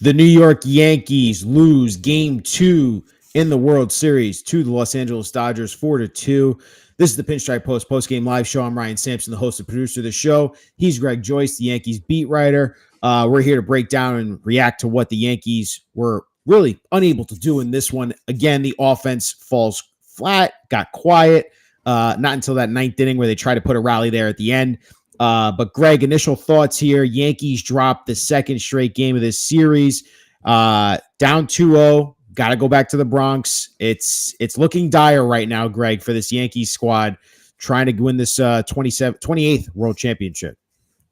The New York Yankees lose game 2 in the World Series to the Los Angeles Dodgers 4-2. This is the Pinstripe Postgame live show. I'm Ryan Sampson, the host and producer of the show. He's Greg Joyce, the Yankees beat writer. We're here to break down and react to what the Yankees were really unable to do in this one. Again, the offense falls flat, got quiet. Not until that ninth inning where they try to put a rally there at the end. But Greg, initial thoughts here. Yankees dropped the second straight game of this series. Down 2-0. Got to go back to the Bronx. It's looking dire right now, Greg, for this Yankees squad trying to win this 28th World Championship.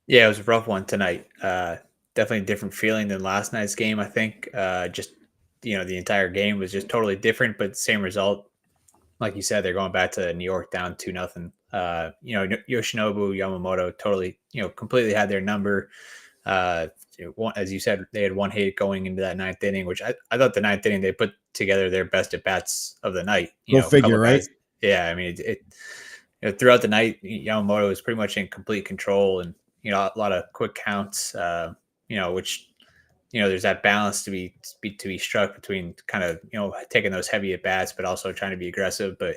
Yeah, it was a rough one tonight. Definitely a different feeling than last night's game, I think. The entire game was just totally different, but same result. Like you said, they're going back to New York down 2-0. Yoshinobu, Yamamoto totally, completely had their number. As you said, they had one hit going into that ninth inning, which I thought the ninth inning they put together their best at bats of the night. Go figure, right? Guys, yeah, I mean, throughout the night, Yamamoto was pretty much in complete control, and a lot of quick counts. Which there's that balance to be struck between kind of taking those heavy at bats, but also trying to be aggressive. But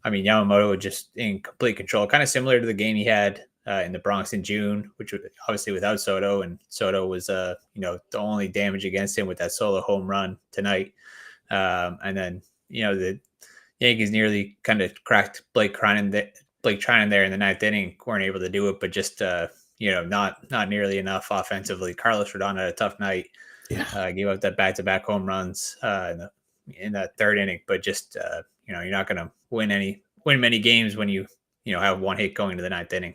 I mean, Yamamoto was just in complete control, kind of similar to the game he had in the Bronx in June, which was obviously without Soto, and Soto was the only damage against him with that solo home run tonight. And then the Yankees nearly kind of cracked Blake Treinen there in the ninth inning, weren't able to do it, but just not nearly enough offensively. Carlos Rodon had a tough night. Yeah. Gave up that back-to-back home runs in that third inning, but just you're not going to win many games when you have one hit going to the ninth inning.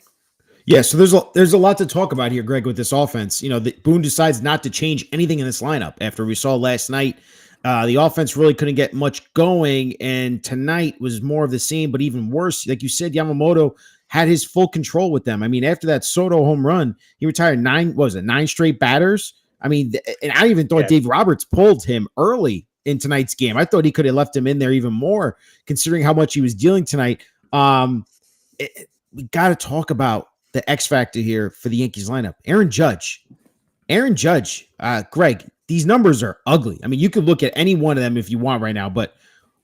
Yeah, so there's a lot to talk about here, Greg, with this offense. Boone decides not to change anything in this lineup after we saw last night. The offense really couldn't get much going, and tonight was more of the same, but even worse. Like you said, Yamamoto had his full control with them. I mean, after that Soto home run, he retired 9 straight batters. I mean, and I even thought Dave Roberts pulled him early in tonight's game. I thought he could have left him in there even more, considering how much he was dealing tonight. We got to talk about the X factor here for the Yankees lineup. Aaron Judge, Greg, these numbers are ugly. I mean, you could look at any one of them if you want right now, but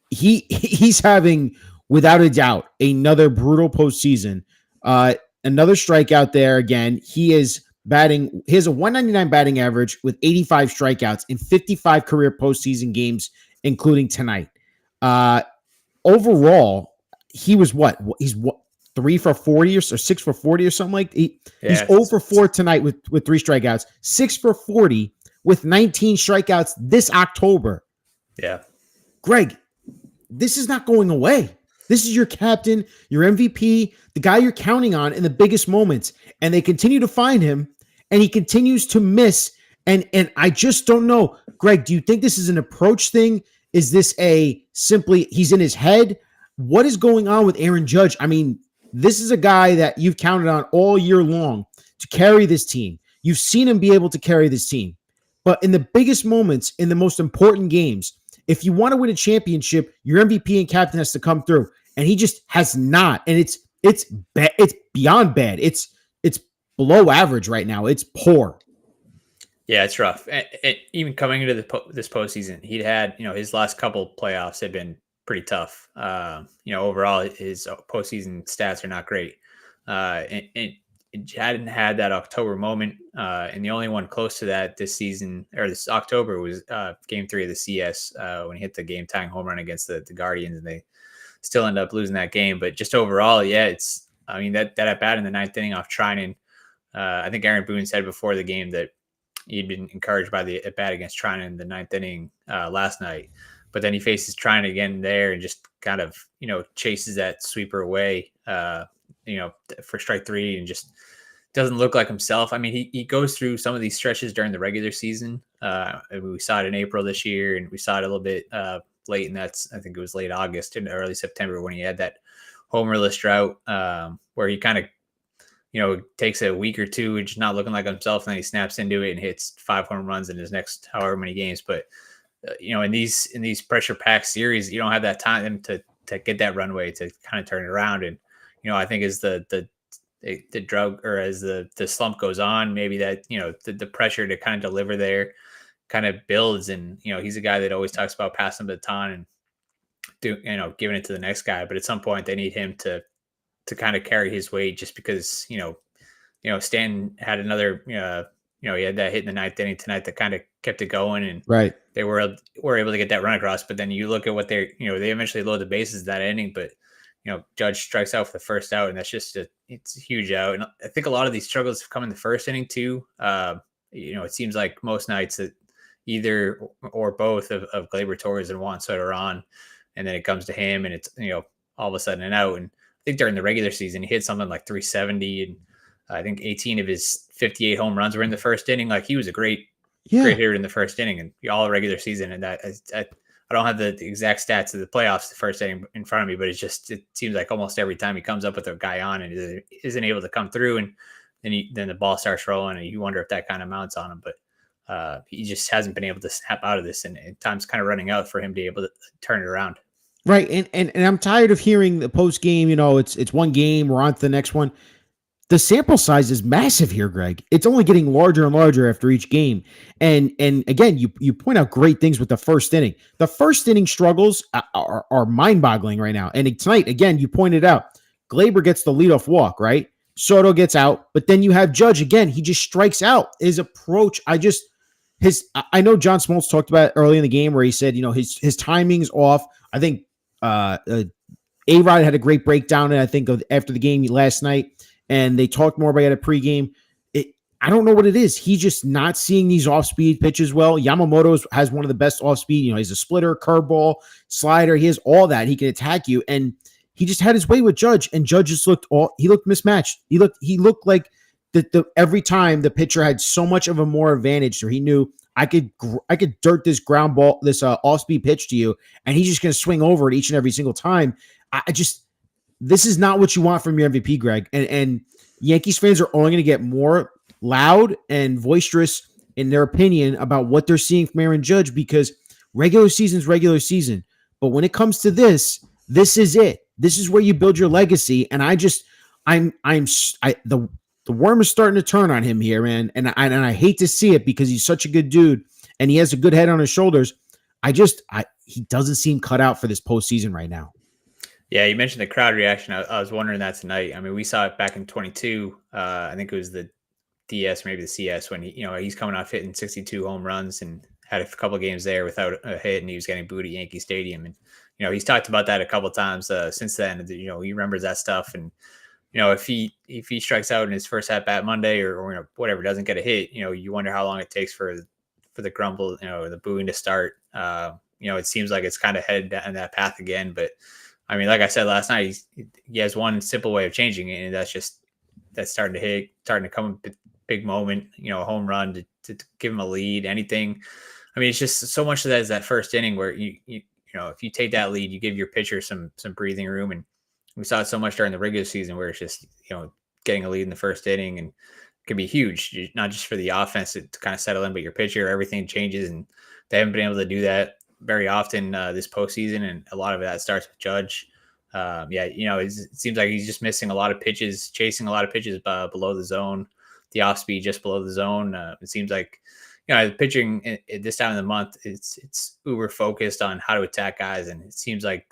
he's having, without a doubt, another brutal postseason. Another strikeout there again. He has a 199 batting average with 85 strikeouts in 55 career postseason games, including tonight. Overall, he was what? He's 3 for 40 or 6 for 40 or something like that. He's 0 for 4 tonight with 3 strikeouts, 6 for 40 with 19 strikeouts this October. Yeah. Greg, this is not going away. This is your captain, your MVP, the guy you're counting on in the biggest moments. And they continue to find him, and he continues to miss. And I just don't know. Greg, do you think this is an approach thing? Is this simply he's in his head? What is going on with Aaron Judge? I mean, this is a guy that you've counted on all year long to carry this team. You've seen him be able to carry this team. But in the biggest moments, in the most important games, if you want to win a championship, your MVP and captain has to come through. And he just has not. And it's bad. It's beyond bad. It's below average right now. It's poor. Yeah, it's rough. Even coming into this postseason, he'd had, his last couple playoffs had been pretty tough. Overall, his postseason stats are not great. And it hadn't had that October moment. And the only one close to that this season, or this October, was Game 3 of the CS when he hit the game-tying home run against the Guardians, and they still end up losing that game. But just overall, yeah, that at bat in the ninth inning off Treinen. I think Aaron Boone said before the game that he'd been encouraged by the at bat against Treinen in the ninth inning last night. But then he faces Treinen again there and just kind of, chases that sweeper away, for strike 3, and just doesn't look like himself. I mean, he goes through some of these stretches during the regular season. We saw it in April this year, and we saw it a little bit late, and I think it was late August into early September when he had that homerless drought where he kind of, takes a week or two and just not looking like himself, and then he snaps into it and hits 5 home runs in his next however many games. But in these pressure packed series, you don't have that time to get that runway to kind of turn it around. And I think as the drug, or as the slump goes on, maybe that the pressure to kind of deliver there kind of builds. And, he's a guy that always talks about passing the baton and giving it to the next guy. But at some point they need him to kind of carry his weight, just because, Stan had another, he had that hit in the ninth inning tonight that kind of kept it going, and Right. they were able to get that run across. But then you look at what they eventually load the bases that inning, but Judge strikes out for the first out, and that's just it's a huge out. And I think a lot of these struggles have come in the first inning too. It seems like most nights that either or both of Gleyber Torres and Juan Soto are on, and then it comes to him, and it's all of a sudden an out. And I think during the regular season he hit something like 370, and I think 18 of his 58 home runs were in the first inning. Like, he was a great hitter in the first inning and all regular season. And that I don't have the exact stats of the playoffs, the first inning in front of me, but it seems like almost every time he comes up with a guy on and isn't able to come through, and then the ball starts rolling, and you wonder if that kind of mounts on him. But he just hasn't been able to snap out of this, and time's kind of running out for him to be able to turn it around. Right. And I'm tired of hearing the post game, it's one game, we're on to the next one. The sample size is massive here, Greg. It's only getting larger and larger after each game. And again, you point out great things with the first inning. The first inning struggles are mind-boggling right now. And tonight, again, you pointed out, Gleyber gets the leadoff walk, right? Soto gets out, but then you have Judge again. He just strikes out. His approach, I know John Smoltz talked about it early in the game where he said, his timing's off. I think A-Rod had a great breakdown, I think, after the game last night. And they talked more about it at pregame. I don't know what it is. He's just not seeing these off-speed pitches well. Yamamoto has one of the best off-speed. He's a splitter, curveball, slider. He has all that. He can attack you. And he just had his way with Judge, and Judge just looked mismatched. He looked like every time the pitcher had so much of a more advantage, so he knew I could dirt this ground ball, this off-speed pitch to you, and he's just going to swing over it each and every single time. This is not what you want from your MVP, Greg. And Yankees fans are only going to get more loud and boisterous in their opinion about what they're seeing from Aaron Judge, because regular season's regular season. But when it comes to this is it. This is where you build your legacy. And the worm is starting to turn on him here, man. And I hate to see it, because he's such a good dude and he has a good head on his shoulders. He doesn't seem cut out for this postseason right now. Yeah, you mentioned the crowd reaction. I was wondering that tonight. I mean, we saw it back in 22. I think it was the DS, maybe the CS, when he's coming off hitting 62 home runs and had a couple of games there without a hit, and he was getting booed at Yankee Stadium. And he's talked about that a couple of times since then. He remembers that stuff. And if he strikes out in his first at bat Monday or whatever, doesn't get a hit, you wonder how long it takes for the grumble, the booing to start. It seems like it's kind of headed down that path again, but. I mean, like I said last night, he has one simple way of changing it, and that's starting to come a big moment, a home run to give him a lead, anything. I mean, it's just so much of that is that first inning where if you take that lead, you give your pitcher some breathing room, and we saw it so much during the regular season where it's just getting a lead in the first inning and it can be huge, not just for the offense to kind of settle in, but your pitcher, everything changes, and they haven't been able to do that very often this postseason, and a lot of that starts with Judge. It seems like he's just missing a lot of pitches, chasing a lot of pitches below the zone, the off speed just below the zone. It seems like the pitching at this time of the month, it's uber focused on how to attack guys, and it seems like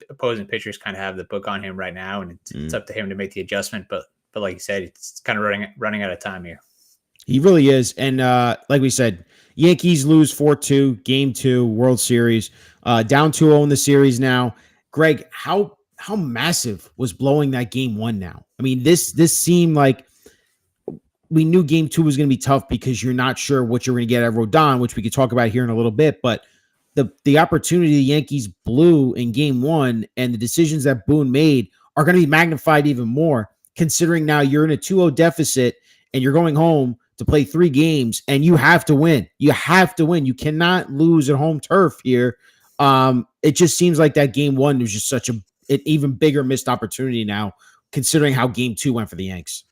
opposing pitchers kind of have the book on him right now, and it's up to him to make the adjustment. But like you said, it's kind of running out of time here. He really is. And like we said, Yankees lose 4-2, game 2, World Series, down 2-0 in the series now. Greg, how massive was blowing that game 1 now? I mean, this seemed like we knew game 2 was going to be tough because you're not sure what you're going to get at Rodon, which we could talk about here in a little bit. But the opportunity the Yankees blew in game 1 and the decisions that Boone made are going to be magnified even more, considering now you're in a 2-0 deficit and you're going home to play 3 games, and you have to win. You have to win. You cannot lose at home turf here. It just seems like that game 1 was just such an even bigger missed opportunity now, considering how game 2 went for the Yanks.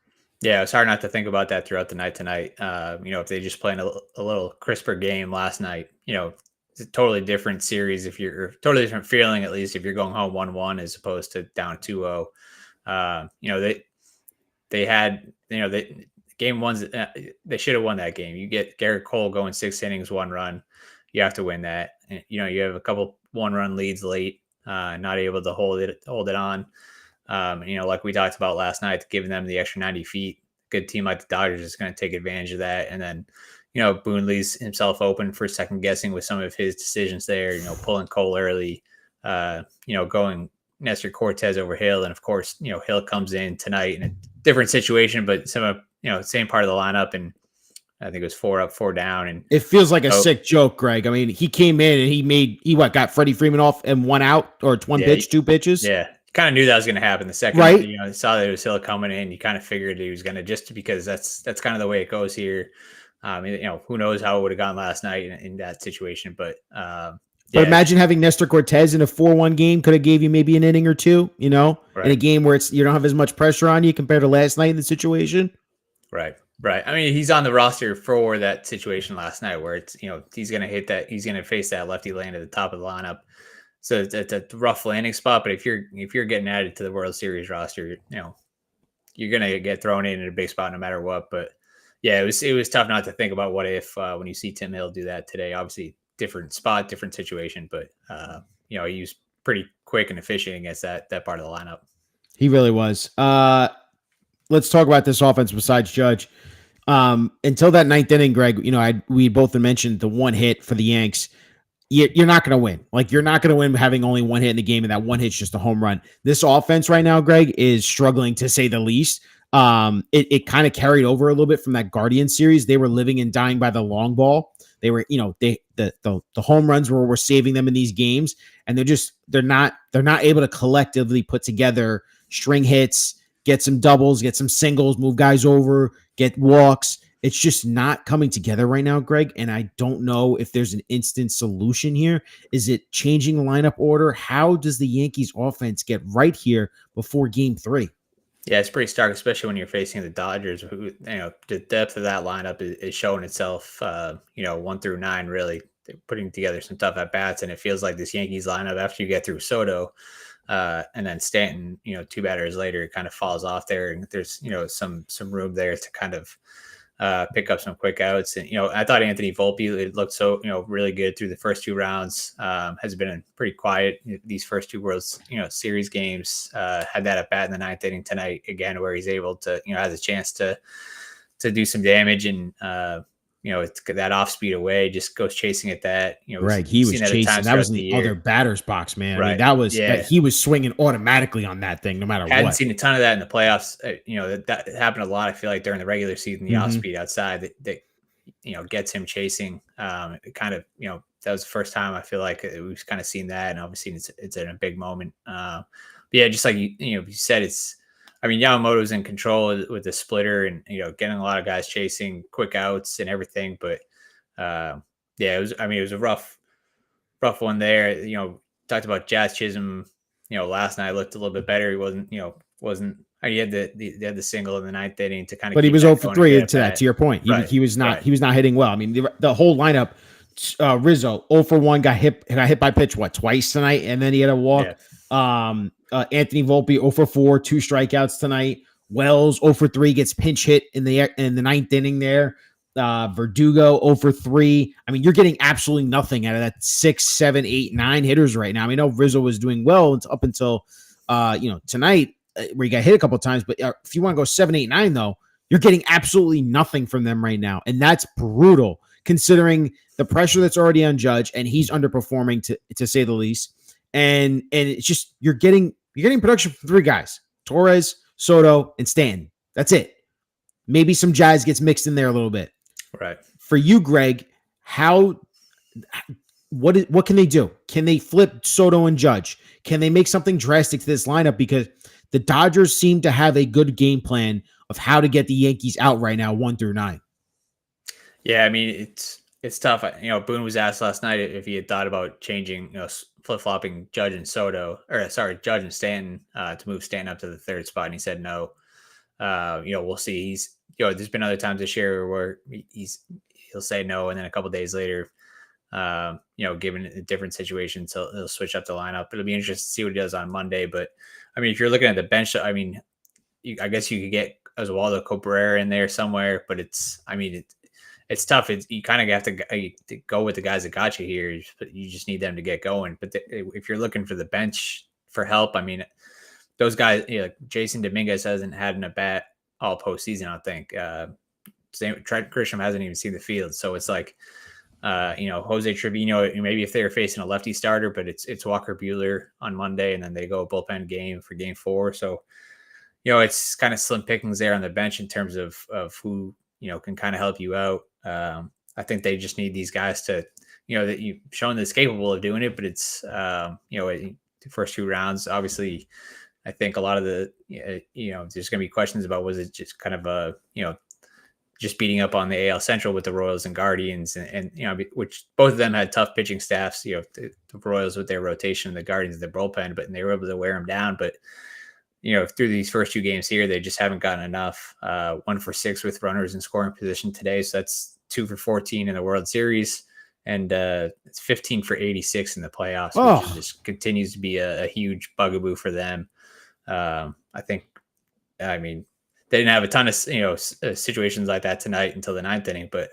Yeah, it's hard not to think about that throughout the night tonight. If they just played a little crisper game last night, it's a totally different series. If you're totally different feeling, at least if you're going home 1-1 as opposed to down 2-0. They had, game one's they should have won that game. You get Garrett Cole going 6 innings, 1 run. You have to win that. And, you have a couple 1-run leads late, not able to hold it on. Like we talked about last night, giving them the extra 90 feet. Good team like the Dodgers is going to take advantage of that. And then, Boone leaves himself open for second guessing with some of his decisions there, pulling Cole early, going Nestor Cortez over Hill. And of course, Hill comes in tonight in a different situation, but some of, same part of the lineup. And I think it was 4 up, 4 down. And it feels like a sick joke, Greg. I mean, he came in and he got Freddie Freeman off and 1 out or 2 pitches. Yeah. Kind of knew that was going to happen the second, right? Saw that it was Hill coming in. You kind of figured he was going to, just because that's kind of the way it goes here. Who knows how it would have gone last night in that situation, but imagine having Nestor Cortez in a 4-1 game could have gave you maybe an inning or 2, in a game where you don't have as much pressure on you compared to last night in the situation. Right. I mean, he's on the roster for that situation last night where it's, he's going to face that lefty lane at the top of the lineup. So it's a rough landing spot, but if you're getting added to the World Series roster, you're going to get thrown in a big spot no matter what. But yeah, it was tough not to think about what if when you see Tim Hill do that today. Obviously, different spot, different situation, but he was pretty quick and efficient against that part of the lineup. He really was. Let's talk about this offense besides Judge. Until that 9th inning, Greg, we both mentioned the 1 hit for the Yanks. You're not going to win. Like, you're not going to win having only 1 hit in the game, and that 1 hit's just a home run. This offense right now, Greg, is struggling to say the least. It kind of carried over a little bit from that Guardian series. They were living and dying by the long ball. They were, the home runs were saving them in these games, and they're not able to collectively put together string hits, get some doubles, get some singles, move guys over, get walks. It's just not coming together right now, Greg. And I don't know if there's an instant solution here. Is it changing the lineup order? How does the Yankees offense get right here before game 3? Yeah, it's pretty stark, especially when you're facing the Dodgers, who, the depth of that lineup is showing itself, 1 through 9, really. They're putting together some tough at-bats, and it feels like this Yankees lineup, after you get through Soto and then Stanton, 2 batters later, it kind of falls off there, and there's, some room there to kind of pick up some quick outs. And, I thought Anthony Volpe, it looked so, really good through the first 2 rounds, has been pretty quiet these first 2 World Series games, had that at bat in the 9th inning tonight again, where he's able to, has a chance to do some damage. And, it's that off speed away, just goes chasing at that, right. He was chasing. That was in the other batter's box, man. Right. I mean, that was, he was swinging automatically on that thing, no matter what. Hadn't seen a ton of that in the playoffs. That happened a lot. I feel like during the regular season, the off speed outside that gets him chasing. It kind of, that was the first time I feel like we've kind of seen that. And obviously it's in a big moment. But yeah, just like you said, Yamamoto's in control with the splitter and, getting a lot of guys chasing quick outs and everything. But it was a rough one there. Talked about Jazz Chisholm, last night looked a little bit better. He wasn't, he had the single in the 9th inning to kind of, but he was 0 for 3 to that, to your point. He was not hitting well. I mean, the whole lineup, Rizzo 0 for 1, got hit by pitch, twice tonight. And then he had a walk. Yeah. Anthony Volpe 0 for 4, 2 strikeouts tonight. Wells 0 for 3, gets pinch hit in the 9th inning there. Verdugo 0 for 3. I mean, you're getting absolutely nothing out of that 6, 7, 8, 9 hitters right now. I mean, I know Rizzo was doing well up until tonight, where he got hit a couple of times. But if you want to go 7, 8, 9, though, you're getting absolutely nothing from them right now, and that's brutal considering the pressure that's already on Judge, and he's underperforming to say the least. And it's just you're getting production from 3 guys: Torres, Soto, and Stanton. That's it. Maybe some Jazz gets mixed in there a little bit. Right. For you, Greg, what can they do? Can they flip Soto and Judge? Can they make something drastic to this lineup? Because the Dodgers seem to have a good game plan of how to get the Yankees out right now, 1 through 9. Yeah, I mean, it's tough. Boone was asked last night if he had thought about changing, flip-flopping Judge and Judge and Stanton to move Stanton up to the 3rd spot, and he said no. We'll see. There's been other times this year where he'll say no, and then a couple of days later, given a different situation, so he'll switch up the lineup. It'll be interesting to see what he does on Monday. But I mean, if you're looking at the bench, I mean, I guess you could get Oswaldo Cabrera in there somewhere, but it's tough. You kind of have to go with the guys that got you here. You just need them to get going. But if you're looking for the bench for help, I mean, those guys, like Jason Dominguez hasn't had an at bat all postseason, I think. Trent Grisham hasn't even seen the field. So it's like, Jose Trevino, maybe if they're facing a lefty starter, but it's Walker Buehler on Monday, and then they go a bullpen game for game 4. So, it's kind of slim pickings there on the bench in terms of who, can kind of help you out. I think they just need these guys to, that you've shown that's capable of doing it, but it's, the first 2 rounds, obviously, I think a lot of the, there's going to be questions about, was it just kind of a, just beating up on the AL Central with the Royals and Guardians, and which both of them had tough pitching staffs, the Royals with their rotation, the Guardians with their bullpen, but they were able to wear them down. But, through these first 2 games here, they just haven't gotten enough. 1 for 6 with runners in scoring position today. So that's 2 for 14 in the World Series. And it's 15 for 86 in the playoffs, which just continues to be a huge bugaboo for them. They didn't have a ton of situations like that tonight until the 9th inning, but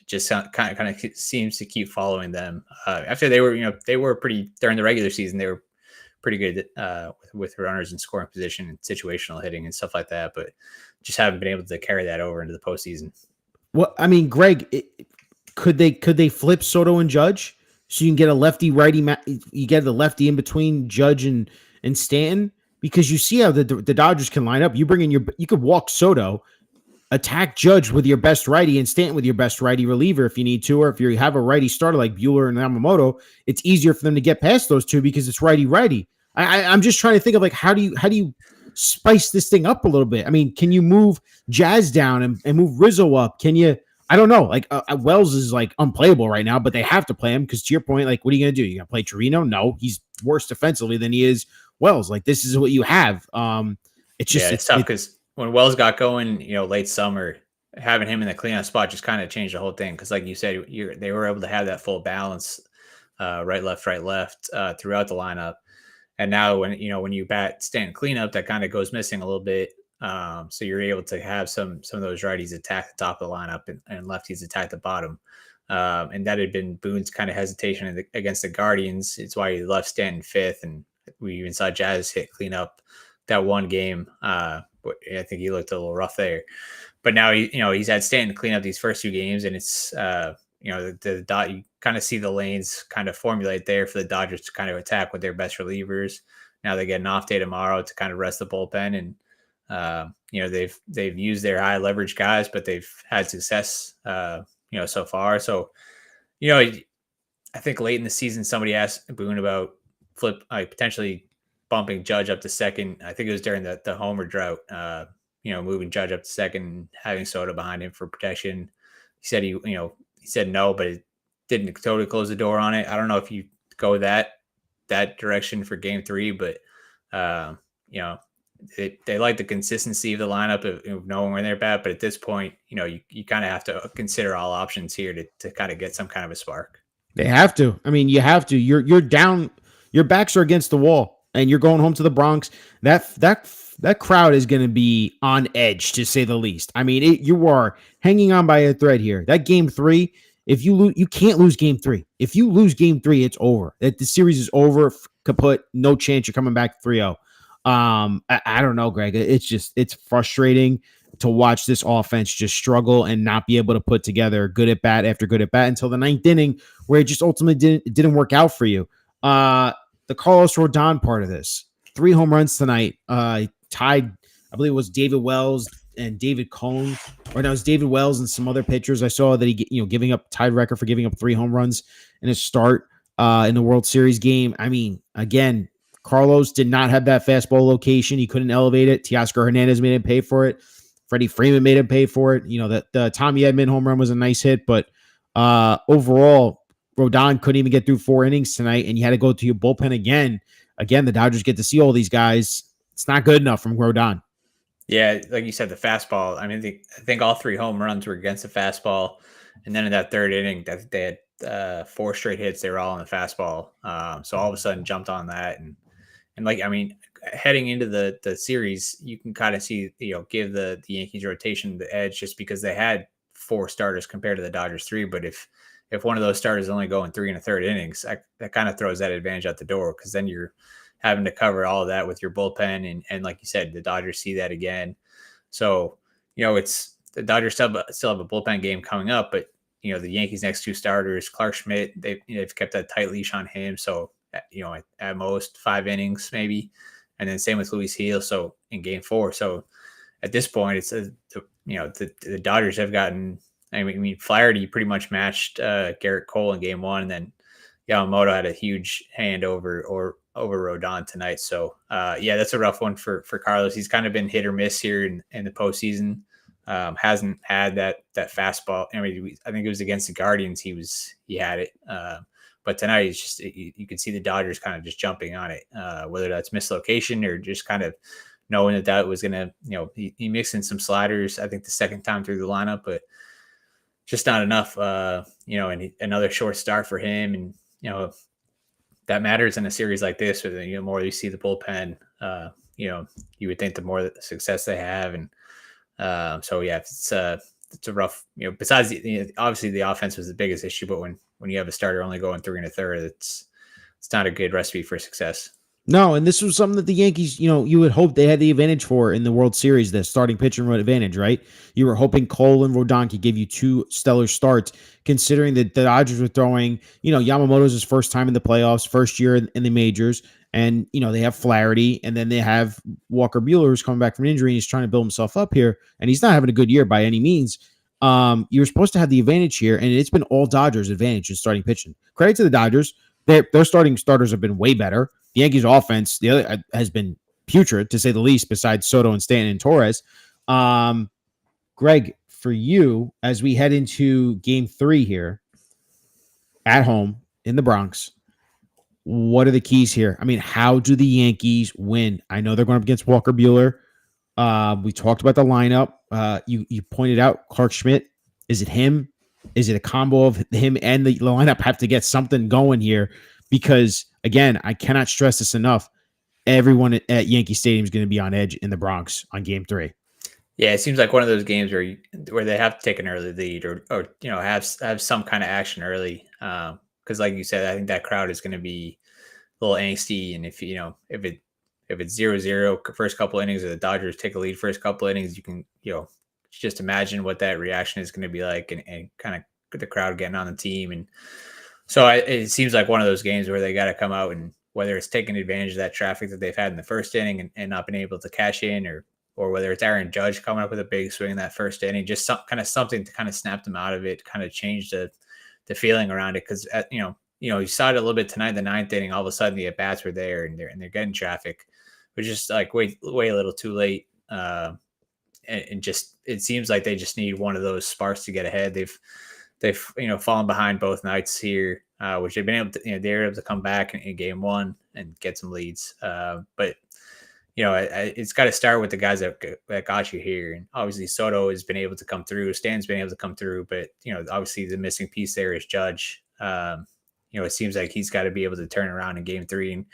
just kind of seems to keep following them. After they were pretty during the regular season, they were pretty good with runners in scoring position and situational hitting and stuff like that, but just haven't been able to carry that over into the postseason. Well, I mean, Greg, could they flip Soto and Judge so you can get a lefty righty? You get the lefty in between Judge and Stanton. Because you see how the Dodgers can line up. You could walk Soto, attack Judge with your best righty, and Stanton with your best righty reliever if you need to, or if you have a righty starter like Buehler and Yamamoto, it's easier for them to get past those 2 because it's righty. I'm just trying to think of like how do you spice this thing up a little bit? I mean, can you move Jazz down and move Rizzo up? Can you? I don't know. Like Wells is like unplayable right now, but they have to play him because to your point, like what are you gonna do? You gonna play Torino? No, he's worse defensively than he is Wells. Like this is what you have. It's tough because when Wells got going, late summer, having him in the cleanup spot just kind of changed the whole thing. Because like you said, they were able to have that full balance, right left throughout the lineup. And now when you bat Stanton cleanup, that kind of goes missing a little bit. So you're able to have some of those righties attack the top of the lineup and lefties attack the bottom. And that had been Boone's kind of hesitation against the Guardians. It's why he left Stanton 5th, and we even saw Jazz hit cleanup that one game. But I think he looked a little rough there. But now he's had Stanton clean up these first 2 games, and it's you kind of see the lanes kind of formulate there for the Dodgers to kind of attack with their best relievers. Now they get an off day tomorrow to kind of rest the bullpen, and they've used their high leverage guys, but they've had success so far. So I think late in the season somebody asked Boone about potentially bumping Judge up to second. I think it was during the homer drought, moving Judge up to second, having Soto behind him for protection. He said he said no, but it didn't totally close the door on it. I don't know if you go that direction for game 3, but they like the consistency of the lineup of knowing where they're at. But at this point, you kind of have to consider all options here to kind of get some kind of a spark. They have to. I mean, you have to. You're down. Your backs are against the wall, and you're going home to the Bronx. That crowd is going to be on edge, to say the least. I mean, you are hanging on by a thread here. That game 3, if you lose, you can't lose game 3. If you lose game 3, it's over. The series is over. Kaput. No chance you're coming back 3-0. I don't know, Greg. It's frustrating to watch this offense just struggle and not be able to put together good at bat after good at bat until the 9th inning, where it just ultimately didn't work out for you. The Carlos Rodon part of this, 3 home runs tonight, tied, I believe it was David Wells and David Cone, or no, it was David Wells and some other pitchers. I saw that he, giving up tied record for giving up 3 home runs in his start in the World Series game. I mean, again, Carlos did not have that fastball location. He couldn't elevate it. Teoscar Hernandez made him pay for it. Freddie Freeman made him pay for it. The Tommy Edman home run was a nice hit, but overall, Rodon couldn't even get through 4 innings tonight, and you had to go to your bullpen again. Again, the Dodgers get to see all these guys. It's not good enough from Rodon. Yeah, like you said, the fastball. I mean, I think all 3 home runs were against the fastball, and then in that 3rd inning, they had 4 straight hits. They were all on the fastball. So all of a sudden, jumped on that, and heading into the series, you can kind of see, give the Yankees rotation the edge just because they had 4 starters compared to the Dodgers 3. But if one of those starters is only going 3 1/3 innings, that kind of throws that advantage out the door, because then you're having to cover all of that with your bullpen. And like you said, the Dodgers see that again. So, it's the Dodgers still have a bullpen game coming up, but the Yankees' next 2 starters, Clark Schmidt, they've kept a tight leash on him. So, at most 5 innings maybe. And then same with Luis Gil. So in game 4. So at this point, it's the Dodgers have gotten, I mean, Flaherty pretty much matched Garrett Cole in game 1. And then Yamamoto had a huge hand over Rodon tonight. So that's a rough one for Carlos. He's kind of been hit or miss here in the postseason. Hasn't had that fastball. I mean, I think it was against the Guardians. He had it. But tonight, it's just, you could see the Dodgers kind of just jumping on it, whether that's mislocation or just kind of knowing that was going to, he mixed in some sliders, I think the second time through the lineup, but just not enough, and another short start for him. And, that matters in a series like this, where the more you see the bullpen, you would think the more success they have. And it's a rough, besides obviously the offense was the biggest issue, but when you have a starter only going 3 1/3, it's not a good recipe for success. No, and this was something that the Yankees, you would hope they had the advantage for in the World Series, the starting pitcher advantage, right? You were hoping Cole and Rodon could give you 2 stellar starts, considering that the Dodgers were throwing, Yamamoto's his first time in the playoffs, first year in the majors, and, they have Flaherty, and then they have Walker Buehler, who's coming back from injury, and he's trying to build himself up here, and he's not having a good year by any means. You're supposed to have the advantage here, and it's been all Dodgers' advantage in starting pitching. Credit to the Dodgers. Their starters have been way better. The Yankees' offense, the other, has been putrid, to say the least, besides Soto and Stanton and Torres. Greg, for you, as we head into game 3 here at home in the Bronx, what are the keys here? I mean, how do the Yankees win? I know they're going up against Walker Buehler. We talked about the lineup. You pointed out Clark Schmidt. Is it him? Is it a combo of him and the lineup have to get something going here? Because, again, I cannot stress this enough. Everyone at Yankee Stadium is going to be on edge in the Bronx on game 3. Yeah, it seems like one of those games where they have to take an early lead or have some kind of action early. Because like you said, I think that crowd is going to be a little angsty. And if it's 0-0 first couple innings, or the Dodgers take a lead first couple innings, you can just imagine what that reaction is going to be like, and kind of the crowd getting on the team. And so it seems like one of those games where they got to come out, and whether it's taking advantage of that traffic that they've had in the first inning and not been able to cash in, or whether it's Aaron Judge coming up with a big swing in that first inning, just something to kind of snap them out of it, kind of change the feeling around it. Because you saw it a little bit tonight in the 9th inning. All of a sudden the at bats were there, and they're getting traffic, which is just like way a little too late. And just, it seems like they just need one of those sparks to get ahead. They've fallen behind both nights here, which they've been able to, they're able to come back in game 1 and get some leads. But it's got to start with the guys that got you here. And obviously Soto has been able to come through. Stan's been able to come through, but obviously the missing piece there is Judge. It seems like he's got to be able to turn around in game 3 and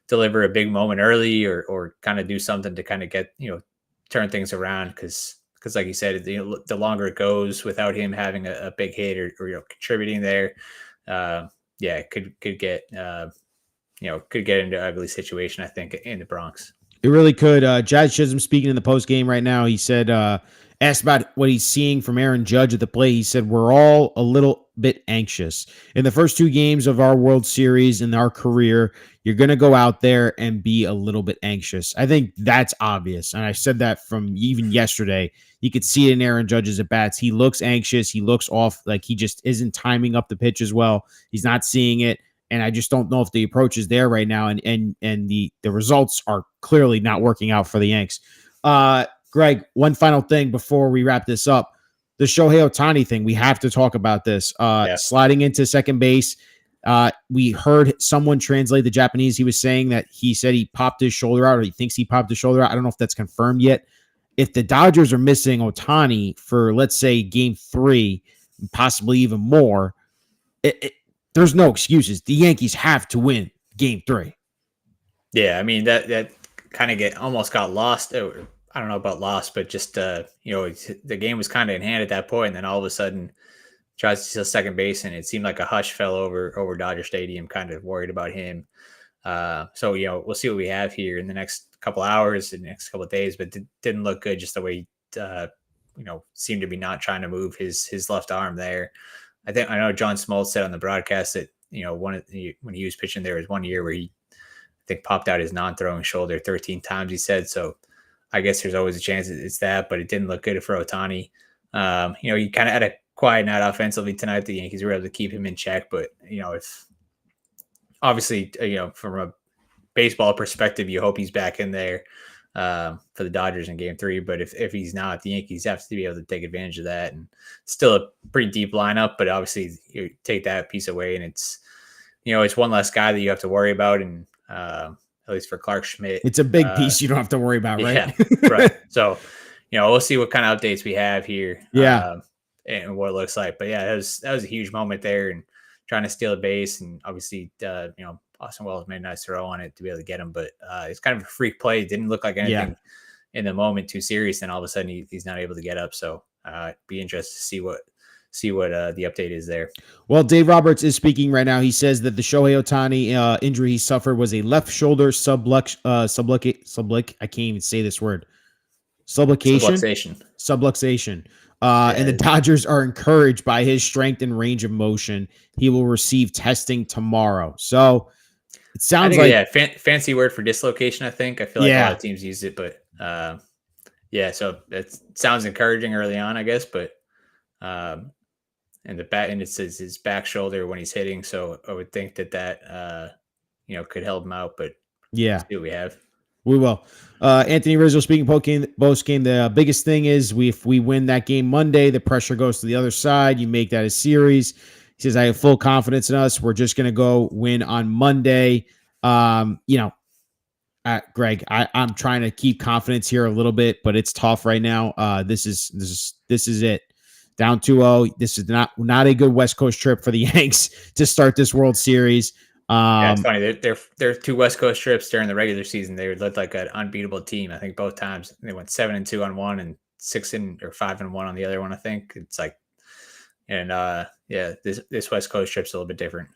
deliver a big moment early, or kind of do something to kind of get, turn things around. Because like you said, the longer it goes without him having a big hit or contributing there, it could get into an ugly situation, I think, in the Bronx. It really could. Jazz Chisholm speaking in the post game right now. He said, asked about what he's seeing from Aaron Judge at the plate. He said, we're all a little bit anxious. In the first 2 games of our World Series in our career, you're going to go out there and be a little bit anxious. I think that's obvious. And I said that from even yesterday. You could see it in Aaron Judge's at bats. He looks anxious. He looks off, like he just isn't timing up the pitch as well. He's not seeing it. And I just don't know if the approach is there right now. And the results are clearly not working out for the Yanks. Greg, one final thing before we wrap this up. The Shohei Ohtani thing, we have to talk about this. Sliding into second base. We heard someone translate the Japanese. He was saying that he said he popped his shoulder out, or he thinks he popped his shoulder out. I don't know if that's confirmed yet. If the Dodgers are missing Ohtani for, let's say, game 3, possibly even more, there's no excuses. The Yankees have to win game 3. Yeah, I mean, that kind of almost got lost. I don't know about lost, but just the game was kind of in hand at that point, and then all of a sudden tries to steal second base, and it seemed like a hush fell over Dodger Stadium. Kind of worried about him. So we'll see what we have here in the next couple hours, in the next couple of days, but didn't look good. Just the way seemed to be not trying to move his left arm there. I know John Smoltz said on the broadcast that when he was pitching, there was 1 year where he, I think, popped out his non-throwing shoulder 13 times. He said so. I guess there's always a chance it's that, but it didn't look good for Ohtani. He kind of had a quiet night offensively tonight. The Yankees were able to keep him in check, but if obviously from a baseball perspective, you hope he's back in there for the Dodgers in Game 3. But if he's not, the Yankees have to be able to take advantage of that. And still a pretty deep lineup, but obviously you take that piece away, and it's one less guy that you have to worry about. And at least for Clark Schmidt, it's a big piece you don't have to worry about, right? Yeah, right. So we'll see what kind of updates we have here. Yeah. And what it looks like. But yeah, that was a huge moment there, and trying to steal a base, and obviously Austin Wells made a nice throw on it to be able to get him, but it's kind of a freak play. It didn't look like anything in the moment too serious, and all of a sudden he's not able to get up. So be interested to see what the update is there. Well, Dave Roberts is speaking right now. He says that the Shohei Ohtani injury he suffered was a left shoulder subluxation. I can't even say this word. Subluxation. And the Dodgers are encouraged by his strength and range of motion. He will receive testing tomorrow. So it sounds fancy word for dislocation. I think. I feel like a lot of teams use it, but so it sounds encouraging early on, I guess. But and it says his back shoulder when he's hitting. So I would think that could help him out. But let's see what we have. We will. Anthony Rizzo speaking post game. The biggest thing is if we win that game Monday, the pressure goes to the other side. You make that a series. He says, I have full confidence in us. We're just going to go win on Monday. Greg, I'm trying to keep confidence here a little bit, but it's tough right now. This is it. Down 2-0. This is not a good West Coast trip for the Yanks to start this World Series. It's funny. They're 2 West Coast trips during the regular season. They looked like an unbeatable team. I think both times they went 7-2 on one and 5-1 on the other one. I think it's like, and this West Coast trip's a little bit different.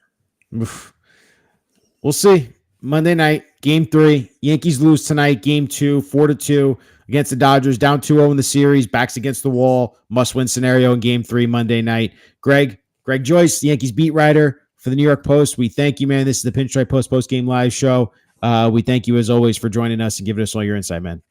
We'll see. Monday night, Game 3. Yankees lose tonight. Game 2, 4-2 against the Dodgers. Down 2-0 in the series. Backs against the wall. Must-win scenario in Game 3 Monday night. Greg Joyce, the Yankees beat writer for the New York Post. We thank you, man. This is the Pinstripe Post game live show. We thank you as always for joining us and giving us all your insight, man.